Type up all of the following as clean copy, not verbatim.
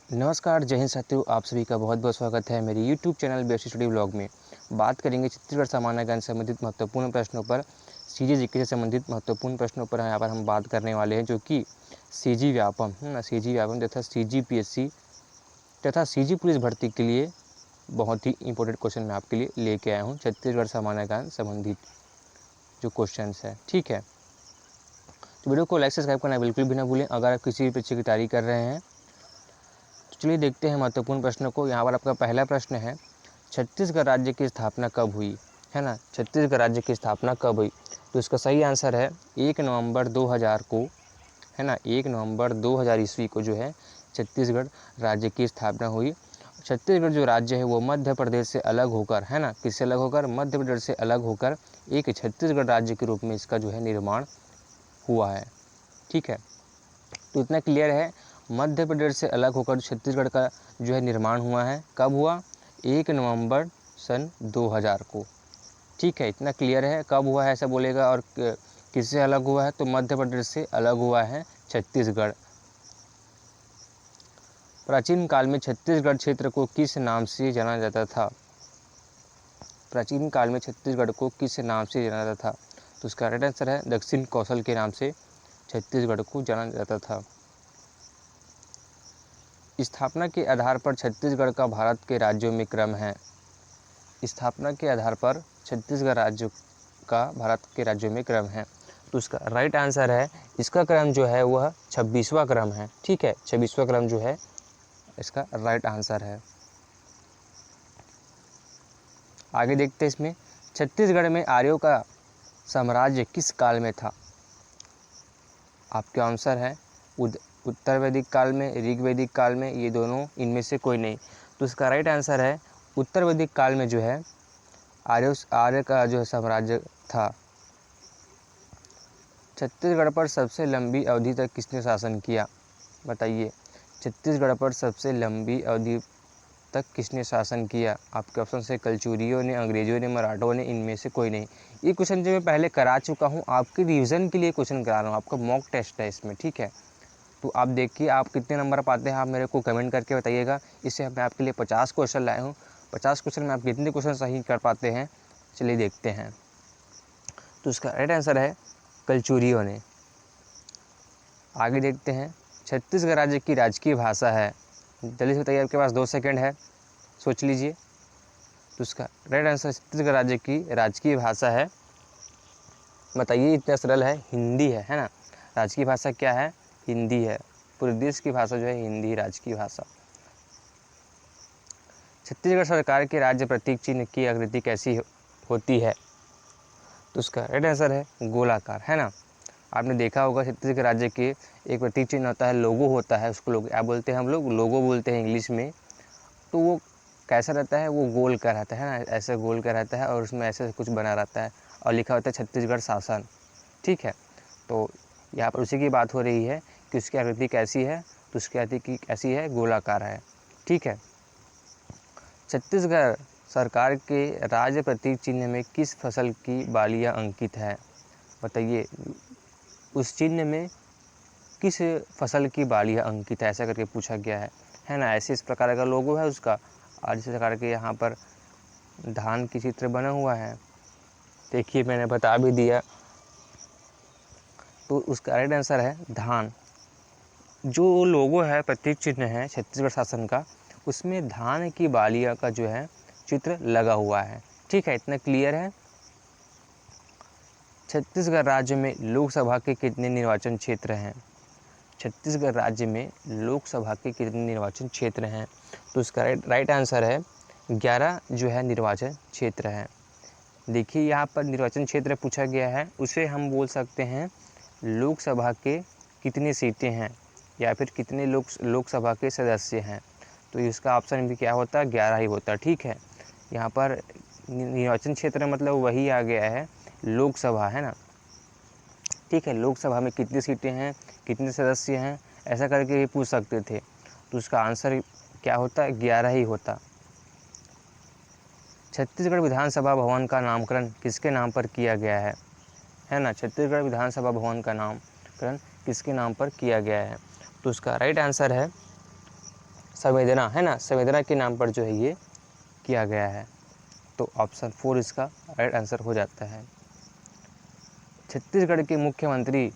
नमस्कार, जय हिंद साथियों। आप सभी का बहुत बहुत स्वागत है मेरे YouTube channel best study blog में। बात करेंगे छत्तीसगढ़ सामान्य ज्ञान से संबंधित महत्वपूर्ण प्रश्नों पर। सीजी जीके से संबंधित महत्वपूर्ण प्रश्नों पर यहाँ पर हम बात करने वाले हैं, जो कि सीजी व्यापम सीजी व्यापम तथा सीजीपीएससी तथा सीजी पुलिस भर्ती के लिए बहुत ही इंपॉर्टेंट क्वेश्चन मैं आपके लिए लेके आया हूँ। छत्तीसगढ़ सामान्य ज्ञान संबंधित जो क्वेश्चन है, ठीक है। तो वीडियो को लाइक सब्सक्राइब करना बिल्कुल भी ना भूलें अगर आप किसी भी परीक्षा की तैयारी कर रहे हैं। चलिए देखते हैं महत्वपूर्ण प्रश्नों को। यहाँ पर आपका पहला प्रश्न है, छत्तीसगढ़ राज्य की स्थापना कब हुई, है ना। छत्तीसगढ़ राज्य की स्थापना कब हुई? तो इसका सही आंसर है 1 नवंबर 2000 को, है ना। 1 नवंबर 2000 ईस्वी को जो है छत्तीसगढ़ राज्य की स्थापना हुई। छत्तीसगढ़ जो राज्य है वो मध्य प्रदेश से अलग होकर, है ना, किससे अलग होकर? मध्य प्रदेश से अलग होकर एक छत्तीसगढ़ राज्य के रूप में इसका जो है निर्माण हुआ है, ठीक है। तो इतना क्लियर है, मध्य प्रदेश से अलग होकर छत्तीसगढ़ का जो है निर्माण हुआ है। कब हुआ? 1 नवंबर सन 2000 को, ठीक है। इतना क्लियर है, कब हुआ है ऐसा बोलेगा और किससे अलग हुआ है, तो मध्य प्रदेश से अलग हुआ है छत्तीसगढ़। प्राचीन काल में छत्तीसगढ़ क्षेत्र को किस नाम से जाना जाता था? प्राचीन काल में छत्तीसगढ़ को किस नाम से जाना जाता था? तो उसका राइट आंसर है दक्षिण कौशल के नाम से छत्तीसगढ़ को जाना जाता था। स्थापना के आधार पर छत्तीसगढ़ का भारत के राज्यों में क्रम है। स्थापना के आधार पर छत्तीसगढ़ राज्य का भारत के राज्यों में क्रम है। तो उसका राइट आंसर है, इसका क्रम जो है वह 26वां क्रम है, ठीक है। 26वां क्रम जो है इसका राइट आंसर है। आगे देखते हैं इसमें, छत्तीसगढ़ में आर्यों का साम्राज्य किस काल में था? आपके आंसर है उत्तर वैदिक काल में, ऋग वैदिक काल में, ये दोनों इनमें से कोई नहीं। तो इसका राइट आंसर है उत्तर वैदिक काल में जो है आर्य का जो है साम्राज्य था। छत्तीसगढ़ पर सबसे लंबी अवधि तक किसने शासन किया? बताइए, छत्तीसगढ़ पर सबसे लंबी अवधि तक किसने शासन किया? आपके ऑप्शन से कलचुरियों ने, अंग्रेजों ने, मराठों ने, इनमें से कोई नहीं। ये क्वेश्चन जो मैं पहले करा चुका हूँ, आपके रिवीजन के लिए क्वेश्चन करा रहा हूँ, आपका मॉक टेस्ट है इसमें, ठीक है। तो आप देखिए आप कितने नंबर पाते हैं, आप मेरे को कमेंट करके बताइएगा। इससे मैं आपके लिए 50 क्वेश्चन लाया हूँ। 50 क्वेश्चन में आप कितने क्वेश्चन सही कर पाते हैं, चलिए देखते हैं। तो इसका राइट आंसर है कलचुरियों ने। आगे देखते हैं, छत्तीसगढ़ राज्य की राजकीय भाषा है, जल्दी से बताइए, आपके पास 2 सेकंड है, सोच लीजिए। तो इसका राइट आंसर छत्तीसगढ़ राज्य की राजकीय भाषा है, बताइए। इतना सरल है, हिंदी है ना। राजकीय भाषा क्या है? हिंदी है। पूरे देश की भाषा जो है हिंदी, राजकीय भाषा। छत्तीसगढ़ सरकार के राज्य प्रतीक चिन्ह की आकृति कैसी होती है? तो उसका राइट आंसर है गोलाकार, है ना। आपने देखा होगा छत्तीसगढ़ राज्य के एक प्रतीक चिन्ह होता है, लोगो होता है, उसको लोग क्या बोलते हैं? हम लोग लोगो बोलते हैं इंग्लिश में। तो वो कैसा रहता है? वो गोल का रहता है ना, ऐसे गोल का रहता है और उसमें ऐसे कुछ बना रहता है और लिखा होता है छत्तीसगढ़ शासन, ठीक है। तो यहाँ पर उसी की बात हो रही है कि उसकी आकृति कैसी है, तो उसकी आकृति कैसी है? गोलाकार है, ठीक है। छत्तीसगढ़ सरकार के राज्य प्रतीक चिन्ह में किस फसल की बालियाँ अंकित है? बताइए, उस चिन्ह में किस फसल की बालियाँ अंकित है, ऐसा करके पूछा गया है ना। ऐसे इस प्रकार का लोगो है उसका। राज्य सरकार के यहाँ पर धान की चित्र बना हुआ है, देखिए मैंने बता भी दिया। तो उसका राइट आंसर है धान। जो लोगो है, प्रतीक चिन्ह है छत्तीसगढ़ शासन का, उसमें धान की बालियाँ का जो है चित्र लगा हुआ है, ठीक है। इतना क्लियर है। छत्तीसगढ़ राज्य में लोकसभा के कितने निर्वाचन क्षेत्र हैं? छत्तीसगढ़ राज्य में लोकसभा के कितने निर्वाचन क्षेत्र हैं? तो उसका राइट आंसर है 11 जो है निर्वाचन क्षेत्र है। देखिए यहाँ पर निर्वाचन क्षेत्र पूछा गया है, उसे हम बोल सकते हैं लोकसभा के कितनी सीटें हैं या फिर कितने लोकसभा के सदस्य हैं। तो इसका ऑप्शन भी क्या होता है? 11 ही होता है, ठीक है। यहाँ पर निर्वाचन क्षेत्र मतलब वही आ गया है लोकसभा, है ना, ठीक है। लोकसभा में कितनी सीटें हैं, कितने सदस्य हैं, ऐसा करके भी पूछ सकते थे। तो उसका आंसर क्या होता? 11 ही होता। छत्तीसगढ़ विधानसभा भवन का नामकरण किसके नाम पर किया गया है ना। छत्तीसगढ़ विधानसभा भवन का नामकरण किसके नाम पर किया गया है? तो उसका राइट आंसर है संवेदना, है ना, संवेदना के नाम पर जो है ये किया गया है। तो ऑप्शन 4 इसका राइट आंसर हो जाता है। छत्तीसगढ़ के मुख्यमंत्री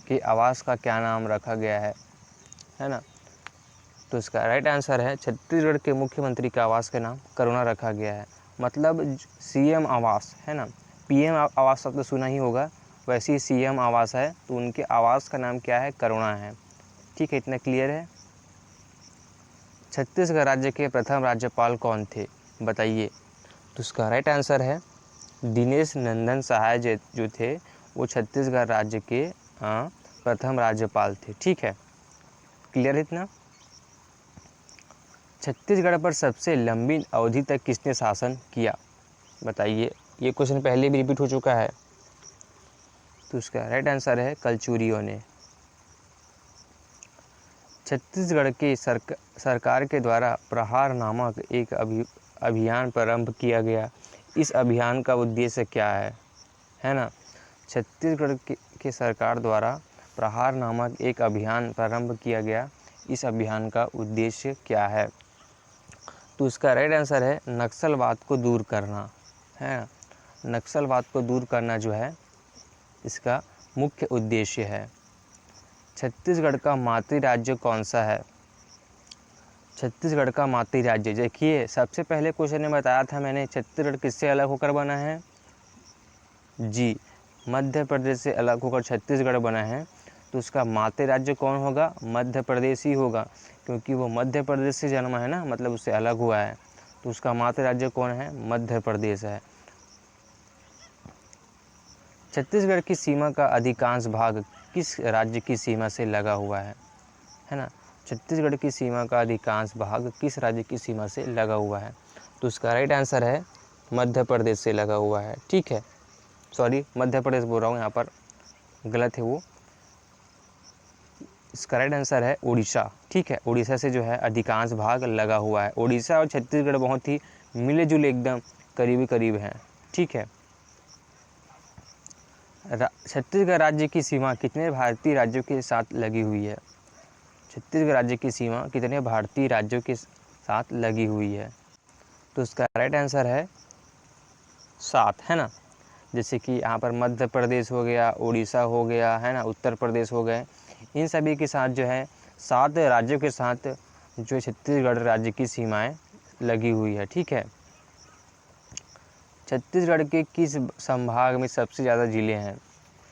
के आवास का क्या नाम रखा गया है ना। तो इसका राइट आंसर है छत्तीसगढ़ के मुख्यमंत्री के आवास का नाम करुणा रखा गया है। मतलब सीएम आवास, है ना, पीएम आवास सब तो सुना ही होगा, वैसे ही सीएम आवास है, तो उनके आवास का नाम क्या है, करुणा है। ठीक है, इतना क्लियर है। छत्तीसगढ़ राज्य के प्रथम राज्यपाल कौन थे, बताइए। तो इसका राइट आंसर है दिनेश नंदन सहाय जो थे वो छत्तीसगढ़ राज्य के प्रथम राज्यपाल थे। ठीक है, क्लियर है इतना। छत्तीसगढ़ पर सबसे लंबी अवधि तक किसने शासन किया, बताइए। ये क्वेश्चन पहले भी रिपीट हो चुका है। तो इसका राइट आंसर है कलचुरियों ने। छत्तीसगढ़ के सरकार के द्वारा प्रहार नामक एक अभियान प्रारंभ किया गया। इस अभियान का उद्देश्य क्या है ना। छत्तीसगढ़ के सरकार द्वारा प्रहार नामक एक अभियान प्रारंभ किया गया। इस अभियान का उद्देश्य क्या है। तो इसका राइट आंसर है नक्सलवाद को दूर करना, है ना। नक्सलवाद को दूर करना जो है इसका मुख्य उद्देश्य है। छत्तीसगढ़ का मातृ राज्य कौन सा है। छत्तीसगढ़ का मातृ राज्य, देखिए सबसे पहले क्वेश्चन में बताया था मैंने छत्तीसगढ़ किससे अलग होकर बना है, जी, मध्य प्रदेश से अलग होकर छत्तीसगढ़ बना है। तो उसका मातृ राज्य कौन होगा, मध्य प्रदेश ही होगा, क्योंकि वो मध्य प्रदेश से जन्मा है ना, मतलब उससे अलग हुआ है। तो उसका मातृ राज्य कौन है, मध्य प्रदेश है। छत्तीसगढ़ की सीमा का अधिकांश भाग किस राज्य की सीमा से लगा हुआ है ना। छत्तीसगढ़ की सीमा का अधिकांश भाग किस राज्य की सीमा से लगा हुआ है। तो उसका राइट आंसर है मध्य प्रदेश से लगा हुआ है। ठीक है, सॉरी मध्य प्रदेश बोल रहा हूँ, यहाँ पर गलत है वो। इसका राइट आंसर है उड़ीसा। ठीक है, उड़ीसा से जो है अधिकांश भाग लगा हुआ है। उड़ीसा और छत्तीसगढ़ बहुत ही मिले जुले एकदम करीबी करीब हैं। ठीक है, छत्तीसगढ़ राज्य की सीमा कितने भारतीय राज्यों के साथ लगी हुई है। छत्तीसगढ़ राज्य की सीमा कितने भारतीय राज्यों के साथ लगी हुई है। तो इसका राइट आंसर है 7, है ना। जैसे कि यहाँ पर मध्य प्रदेश हो गया, उड़ीसा हो गया, है ना, उत्तर प्रदेश हो गए, इन सभी के साथ जो है 7 राज्यों के साथ जो छत्तीसगढ़ राज्य की सीमाएं लगी हुई है। ठीक है, छत्तीसगढ़ के किस संभाग में सबसे ज़्यादा ज़िले हैं,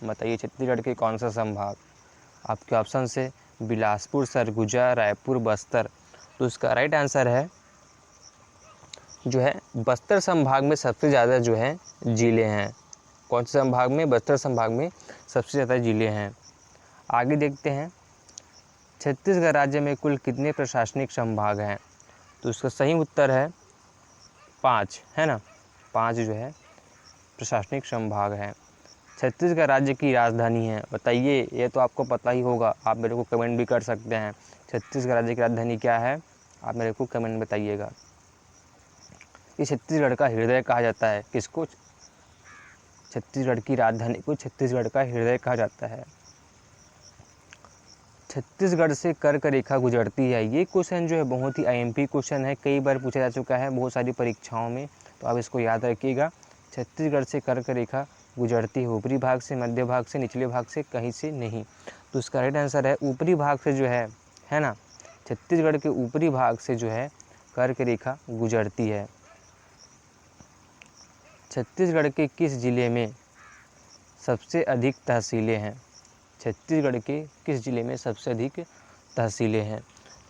बताइए। छत्तीसगढ़ के कौन सा संभाग, आपके ऑप्शन से बिलासपुर, सरगुजा, रायपुर, बस्तर। तो इसका राइट आंसर है जो है बस्तर संभाग में सबसे ज़्यादा जो है ज़िले हैं। कौन से संभाग में, बस्तर संभाग में सबसे ज़्यादा ज़िले हैं। आगे देखते हैं छत्तीसगढ़ राज्य में कुल कितने प्रशासनिक संभाग हैं। तो इसका सही उत्तर है 5, है ना, 5 जो है प्रशासनिक संभाग हैं। छत्तीसगढ़ राज्य की राजधानी है, बताइए। ये तो आपको पता ही होगा, आप मेरे को कमेंट भी कर सकते हैं। छत्तीसगढ़ राज्य की राजधानी क्या है, आप मेरे को कमेंट बताइएगा। ये छत्तीसगढ़ का हृदय कहा जाता है किसको, छत्तीसगढ़ की राजधानी को छत्तीसगढ़ का हृदय कहा जाता है। छत्तीसगढ़ से कर्क रेखा गुजरती है, ये क्वेश्चन जो है बहुत ही आईएमपी क्वेश्चन है, कई बार पूछा जा चुका है बहुत सारी परीक्षाओं में, तो आप इसको याद रखिएगा। छत्तीसगढ़ से कर्क रेखा गुजरती है, ऊपरी भाग से, मध्य भाग से, निचले भाग से, कहीं से नहीं। तो इसका राइट आंसर है ऊपरी भाग से जो है ना, छत्तीसगढ़ के ऊपरी भाग से जो है कर्क रेखा गुजरती है। छत्तीसगढ़ के किस जिले में सबसे अधिक तहसीलें हैं। छत्तीसगढ़ के किस जिले में सबसे अधिक तहसीलें हैं।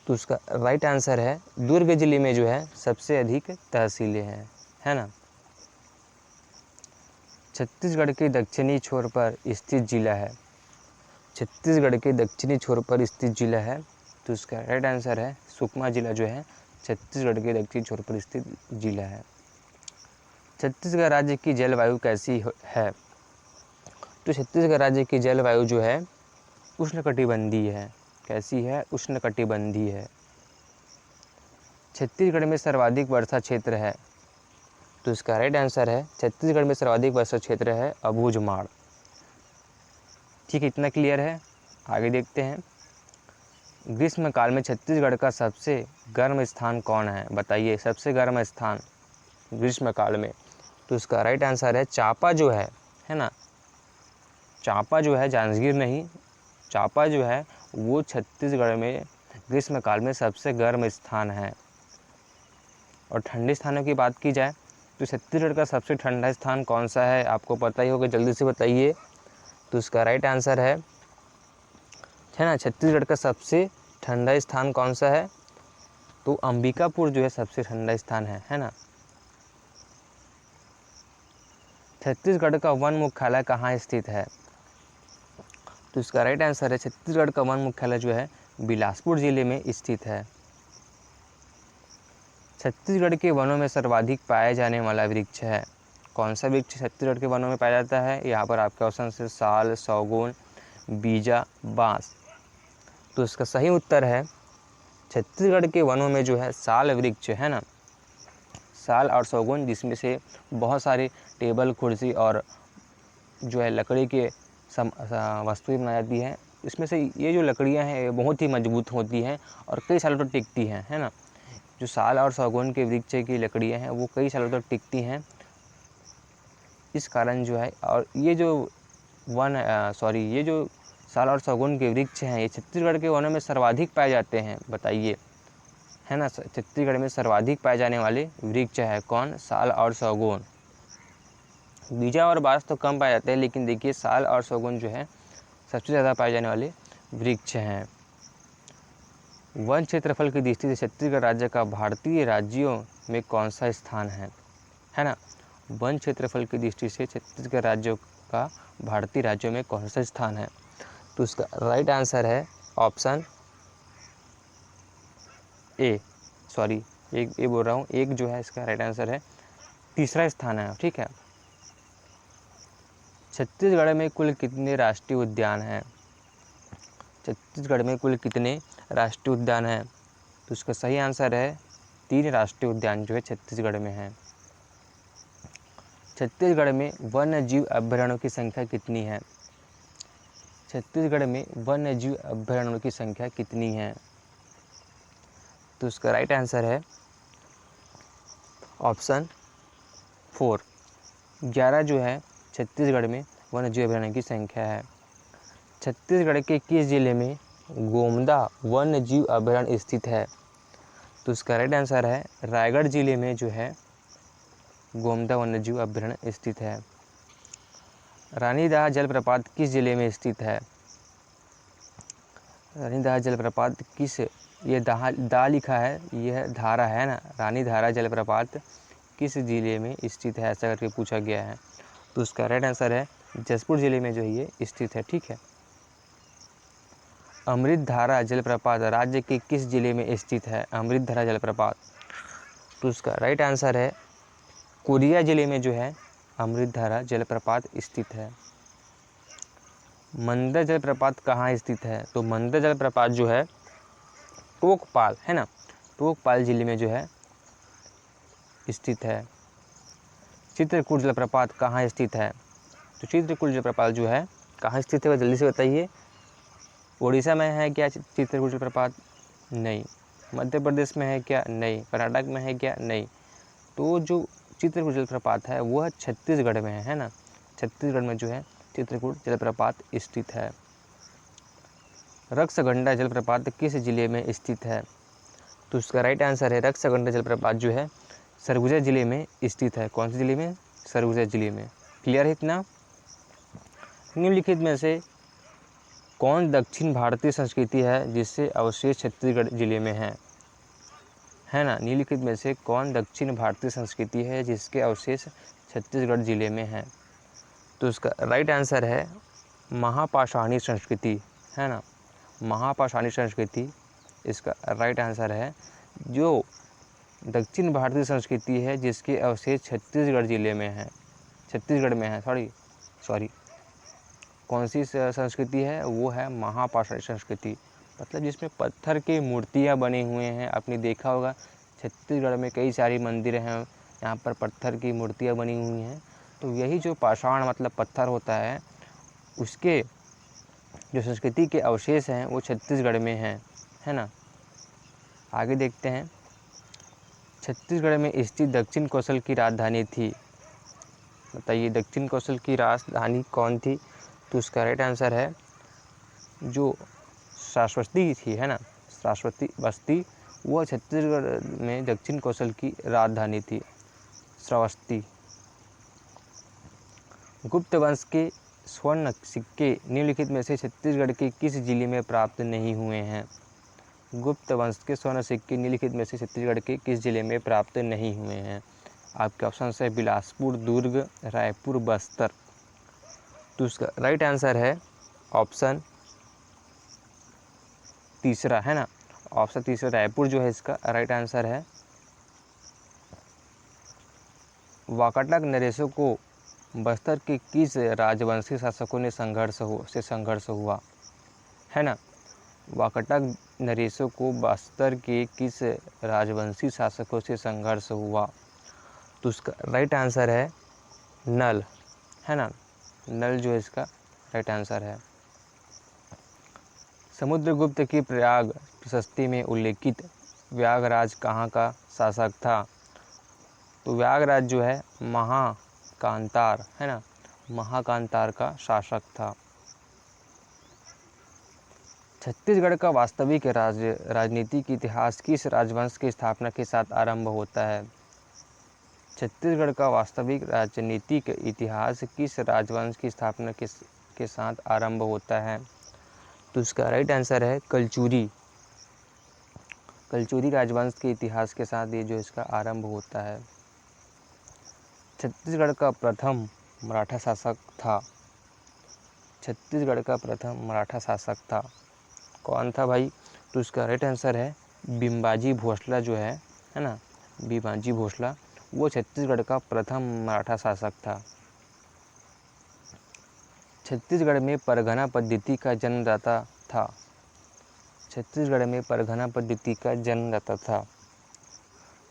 तो उसका राइट आंसर है दुर्ग जिले में जो है सबसे अधिक तहसीलें हैं, है ना। छत्तीसगढ़ के दक्षिणी छोर पर स्थित जिला है, छत्तीसगढ़ के दक्षिणी छोर पर स्थित जिला है। तो उसका राइट आंसर है सुकमा जिला जो है छत्तीसगढ़ के दक्षिणी छोर पर स्थित जिला है। छत्तीसगढ़ राज्य की जलवायु कैसी है। तो छत्तीसगढ़ राज्य की जलवायु जो है उष्णकटिबंधीय है। कैसी है, उष्णकटिबंधीय है। छत्तीसगढ़ में सर्वाधिक वर्षा क्षेत्र है। तो इसका राइट आंसर है छत्तीसगढ़ में सर्वाधिक वर्षा क्षेत्र है अबूझमाड़। ठीक है, इतना क्लियर है। आगे देखते हैं ग्रीष्मकाल में छत्तीसगढ़ का सबसे गर्म स्थान कौन है? बताइए, सबसे गर्म स्थान ग्रीष्मकाल में। तो इसका राइट आंसर है चांपा जो है ना, चांपा जो है, जांजगीर नहीं, चांपा जो है वो छत्तीसगढ़ में ग्रीष्मकाल में सबसे गर्म स्थान है। और ठंडे स्थानों की बात की जाए तो छत्तीसगढ़ का सबसे ठंडा स्थान कौन सा है? आपको पता ही होगा, जल्दी से बताइए। तो इसका राइट आंसर है ना, छत्तीसगढ़ का सबसे ठंडा स्थान कौन सा है? तो अंबिकापुर जो है सबसे ठंडा स्थान है ना। छत्तीसगढ़ का वन मुख्यालय कहाँ स्थित है? तो इसका राइट आंसर है छत्तीसगढ़ का वन मुख्यालय जो है बिलासपुर जिले में स्थित है। छत्तीसगढ़ के वनों में सर्वाधिक पाया जाने वाला वृक्ष है? कौन सा वृक्ष छत्तीसगढ़ के वनों में पाया जाता है? यहाँ पर आपके ऑप्शन है साल, सौगुन, बीजा, बांस। तो इसका सही उत्तर है छत्तीसगढ़ के वनों में जो है साल वृक्ष है ना, साल और सौगुन, जिसमें से बहुत सारे टेबल, कुर्सी और जो है लकड़ी के वस्तुएं बनाई जाती हैं। इसमें से ये जो लकड़ियाँ हैं ये बहुत ही मजबूत होती हैं और कई सालों तक टिकती हैं, है ना। जो साल और सौगुन के वृक्ष की लकड़ियाँ हैं वो कई सालों तक टिकती हैं। इस कारण जो है, और ये जो ये जो साल और सौगुन के वृक्ष हैं ये छत्तीसगढ़ के वनों में सर्वाधिक पाए जाते हैं। बताइए, है ना, छत्तीसगढ़ में सर्वाधिक पाए जाने वाले वृक्ष है कौन? साल और सौगुन। बीजा और बांस तो कम पाए जाते हैं, लेकिन देखिए साल और सौगुन जो है सबसे ज़्यादा पाए जाने वाले वृक्ष हैं। वन क्षेत्रफल की दृष्टि से छत्तीसगढ़ राज्य का भारतीय राज्यों में कौन सा स्थान है ना। वन क्षेत्रफल की दृष्टि से छत्तीसगढ़ राज्यों का भारतीय राज्यों में कौन सा स्थान है? तो उसका राइट आंसर है ऑप्शन ए, एक ए बोल रहा हूँ, एक जो है इसका राइट आंसर है, तीसरा स्थान है, ठीक है। छत्तीसगढ़ में कुल कितने राष्ट्रीय उद्यान हैं? छत्तीसगढ़ में कुल कितने राष्ट्रीय उद्यान हैं? तो इसका सही आंसर है 3 राष्ट्रीय उद्यान जो है छत्तीसगढ़ में हैं। छत्तीसगढ़ में वन्य जीव अभयारण्यों की संख्या कितनी है? छत्तीसगढ़ में वन्य जीव अभयारण्यों की संख्या कितनी है? तो इसका राइट आंसर है ऑप्शन 4, 11 जो है छत्तीसगढ़ में वन्य जीव अभयारण्य की संख्या है। छत्तीसगढ़ के किस जिले में गोमदा वन्य जीव अभयारण्य स्थित है? तो इसका राइट आंसर है रायगढ़ जिले में जो है गोमदा वन्य जीव अभयारण्य स्थित है। रानीदह जलप्रपात किस जिले में स्थित है? रानीदह जलप्रपात किस, ये दा लिखा है, यह धारा है ना, रानीधारा जलप्रपात किस जिले में स्थित है, ऐसा करके पूछा गया है। तो उसका राइट आंसर है जसपुर जिले में जो है ये स्थित है, ठीक है। अमृतधारा जलप्रपात राज्य के किस जिले में स्थित है? अमृतधारा जलप्रपात, तो उसका राइट आंसर है कोरिया जिले में जो है अमृतधारा जलप्रपात स्थित है। मंदर जलप्रपात कहाँ स्थित है? तो मंदर जलप्रपात जो है टोकपाल, है ना, टोकपाल जिले में जो है स्थित है। चित्रकूट जलप्रपात कहाँ स्थित है? तो चित्रकूट जलप्रपात जो है कहाँ स्थित है वो जल्दी से बताइए। उड़ीसा में है क्या चित्रकूट जलप्रपात? नहीं। मध्य प्रदेश में है क्या? नहीं। कर्नाटक में है क्या? नहीं। तो जो चित्रकूट जलप्रपात है वो छत्तीसगढ़ में है ना, छत्तीसगढ़ में जो है चित्रकूट जलप्रपात स्थित है। रक्सगंडा जलप्रपात किस जिले में स्थित है? तो उसका राइट आंसर है रक्सगंडा जलप्रपात जो है सरगुजा जिले में स्थित है। कौन से जिले में? सरगुजा जिले में। क्लियर है इतना? निम्नलिखित में से कौन दक्षिण भारतीय संस्कृति है जिससे अवशेष छत्तीसगढ़ जिले में है ना। निम्नलिखित में से कौन दक्षिण भारतीय संस्कृति है जिसके अवशेष छत्तीसगढ़ जिले में हैं? तो उसका राइट आंसर है महापाषाणी संस्कृति, है ना, महापाषाणी संस्कृति इसका राइट आंसर है। जो दक्षिण भारतीय संस्कृति है जिसके अवशेष छत्तीसगढ़ जिले में है, छत्तीसगढ़ में है, सॉरी कौन सी संस्कृति है? वो है महापाषाणी संस्कृति, मतलब जिसमें पत्थर की मूर्तियाँ बनी हुए हैं। आपने देखा होगा छत्तीसगढ़ में कई सारी मंदिर हैं, यहाँ पर पत्थर की मूर्तियाँ बनी हुई हैं। तो यही जो पाषाण मतलब पत्थर होता है, उसके जो संस्कृति के अवशेष हैं वो छत्तीसगढ़ में हैं, है ना। आगे देखते हैं, छत्तीसगढ़ में स्थित दक्षिण कौशल की राजधानी थी। बताइए दक्षिण कौशल की राजधानी कौन थी? तो उसका राइट आंसर है जो श्रावस्ती थी, है ना, श्रावस्ती बस्ती, वह छत्तीसगढ़ में दक्षिण कौशल की राजधानी थी, श्रावस्ती। गुप्त वंश के स्वर्ण सिक्के निम्नलिखित में से छत्तीसगढ़ के किस जिले में प्राप्त नहीं हुए हैं? गुप्त वंश के स्वर्ण सिक्के निम्नलिखित में से छत्तीसगढ़ के किस जिले में प्राप्त नहीं हुए हैं? आपके ऑप्शन है बिलासपुर, दुर्ग, रायपुर, बस्तर। तो उसका राइट आंसर है ऑप्शन तीसरा, है ना, ऑप्शन तीसरा रायपुर जो है इसका राइट आंसर है। वाकाटक नरेशों को बस्तर के किस राजवंशी शासकों ने संघर्ष हुआ, है ना। वाकाटक नरेशों को बस्तर के किस राजवंशी शासकों से संघर्ष हुआ? तो उसका राइट आंसर है नल, है ना, नल जो है इसका राइट आंसर है। समुद्रगुप्त की प्रयाग प्रशस्ति में उल्लेखित व्याघराज कहाँ का शासक था? तो व्याघराज जो है महाकांतार, है ना, महाकांतार का शासक था। छत्तीसगढ़ का वास्तविक राजनीतिक इतिहास किस राजवंश की स्थापना के साथ आरंभ होता है? छत्तीसगढ़ का वास्तविक राजनीतिक इतिहास किस राजवंश की स्थापना के साथ आरंभ होता है? तो इसका राइट आंसर है कलचुरी। कलचुरी राजवंश के इतिहास के साथ ये जो इसका आरंभ होता है। छत्तीसगढ़ का प्रथम मराठा शासक था। छत्तीसगढ़ का प्रथम मराठा शासक था, कौन था भाई? तो इसका राइट आंसर है बिम्बाजी भोसला जो है ना, बिम्बाजी भोसला, वो छत्तीसगढ़ का प्रथम मराठा शासक था। छत्तीसगढ़ में परगना पद्धति का जन्मदाता था। छत्तीसगढ़ में परगना पद्धति का जन्मदाता था।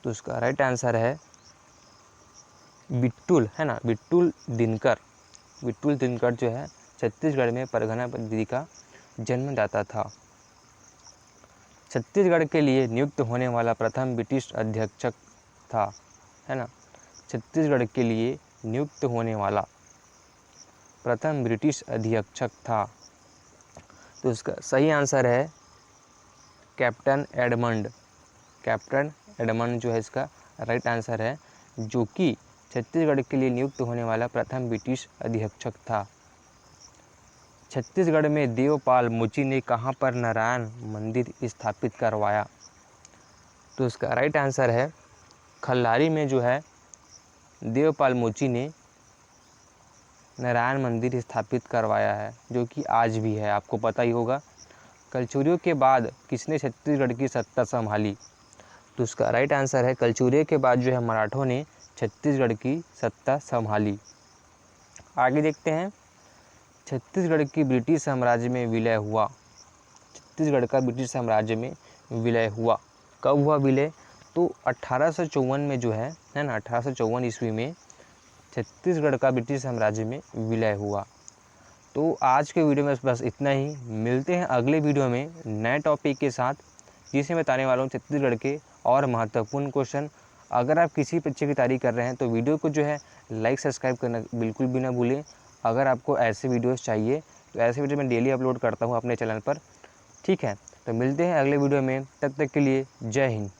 तो उसका राइट आंसर है बिट्टुल, है ना, बिट्टुल दिनकर। बिट्टुल दिनकर जो है छत्तीसगढ़ में परगना पद्धति का जन्मदाता था। छत्तीसगढ़ के लिए नियुक्त होने वाला प्रथम ब्रिटिश अध्यक्ष था, है ना। छत्तीसगढ़ के लिए नियुक्त होने वाला प्रथम ब्रिटिश अध्यक्ष था। तो इसका सही आंसर है कैप्टन एडमंड। कैप्टन एडमंड जो है इसका राइट आंसर है, जो कि छत्तीसगढ़ के लिए नियुक्त होने वाला प्रथम ब्रिटिश अध्यक्ष था। छत्तीसगढ़ में देवपाल मुची ने कहाँ पर नारायण मंदिर स्थापित करवाया? तो इसका राइट आंसर है खल्लारी में जो है देवपाल मुची ने नारायण मंदिर स्थापित करवाया है, जो कि आज भी है, आपको पता ही होगा। कलचुरियों के बाद किसने छत्तीसगढ़ की सत्ता संभाली? तो उसका राइट आंसर है कलचुरियों के बाद जो है मराठों ने छत्तीसगढ़ की सत्ता संभाली। आगे देखते हैं, छत्तीसगढ़ की ब्रिटिश साम्राज्य में विलय हुआ। छत्तीसगढ़ का ब्रिटिश साम्राज्य में विलय हुआ, कब हुआ विलय? तो 1854 में जो है ना, 1854 ईस्वी में छत्तीसगढ़ का ब्रिटिश साम्राज्य में विलय हुआ। तो आज के वीडियो में बस इतना ही। मिलते हैं अगले वीडियो में नए टॉपिक के साथ, जिसे बताने वाला हूँ छत्तीसगढ़ के और महत्वपूर्ण क्वेश्चन। अगर आप किसी परीक्षा की तैयारी कर रहे हैं तो वीडियो को जो है लाइक सब्सक्राइब करना बिल्कुल भी ना भूलें। अगर आपको ऐसे वीडियोस चाहिए तो ऐसे वीडियो मैं डेली अपलोड करता हूँ अपने चैनल पर, ठीक है। तो मिलते हैं अगले वीडियो में, तब तक के लिए जय हिंद।